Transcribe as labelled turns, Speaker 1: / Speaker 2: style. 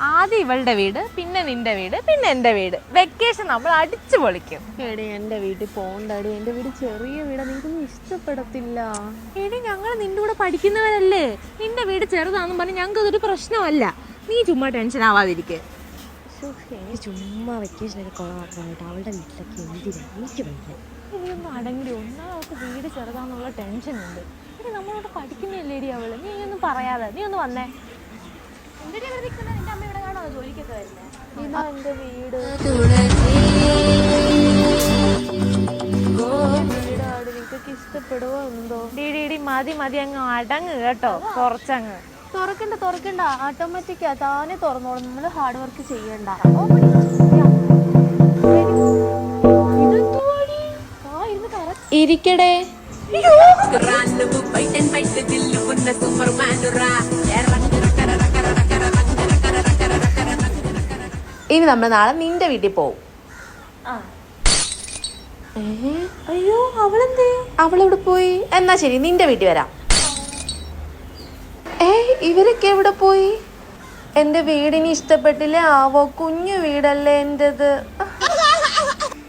Speaker 1: ആദ്യം ഇവളുടെ വീട്, പിന്നെ നിന്റെ വീട്, പിന്നെ എൻ്റെ വീട്. വെക്കേഷൻ നമ്മൾ അടിച്ചു പൊളിക്കും.
Speaker 2: എടി എൻ്റെ വീട്ടിൽ പോകണ്ടടി, എൻ്റെ വീട് ചെറിയ വീടാ, നിനക്കൊന്നും ഇഷ്ടപ്പെടത്തില്ല.
Speaker 1: എടി ഞങ്ങൾ നിന്റെ കൂടെ പഠിക്കുന്നവരല്ലേ, നിന്റെ വീട് ചെറുതാണെന്ന് പറഞ്ഞ് ഞങ്ങൾക്ക് അതൊരു പ്രശ്നമല്ല. നീ ചുമ്മാ ടെൻഷൻ ആവാതിരിക്കേ.
Speaker 2: എനിക്ക് ചുമ്മാ വെക്കേഷനൊക്കെ കുളമാക്കാനായിട്ട് അവളുടെ വീട്ടിലൊക്കെ എന്തിനാ, എനിക്ക് വയ്യ.
Speaker 1: ഇനിയൊന്നും അടങ്ങി. ഒന്നാമത്തെ വീട് ചെറുതാന്നുള്ള ടെൻഷൻ ഉണ്ട്. ഇനി നമ്മളോട് പഠിക്കുന്നില്ലേടി അവള്. നീ ഒന്നും പറയാതെ നീ ഒന്ന് വന്നേ.
Speaker 2: നിന്റെ അമ്മ ഇവിടെ കാണോ ജോലിക്കൊക്കെ വരുന്നത്?
Speaker 1: ഇതാ എൻ്റെ വീട്.
Speaker 2: വീടാട് നിനക്കൊക്കെ ഇഷ്ടപ്പെടുവോ എന്തോ?
Speaker 1: ഡി മതി മതി, അങ്ങ് അടങ്ങ് കേട്ടോ, കുറച്ചങ്ങ്.
Speaker 2: തുറക്കണ്ട, ഓട്ടോമാറ്റിക്കാ താനെ തുറന്നോളും, നമ്മൾ ഹാർഡ് വർക്ക് ചെയ്യണ്ട.
Speaker 1: ഇരിക്കടേ.
Speaker 2: ഇനി നമ്മൾ നാളെ നിന്റെ വീട്ടിൽ പോവും.
Speaker 1: അയ്യോ അവളെന്തേ?
Speaker 2: അവളെവിടെ പോയി? എന്നാ ശരി, നിന്റെ വീട്ടിൽ വരാം. ഇവരൊക്കെ എവിടെ പോയി? എൻ്റെ വീടിന് ഇഷ്ടപ്പെട്ടില്ലേ ആവോ? കുഞ്ഞു വീടല്ലേ എൻ്റെത്.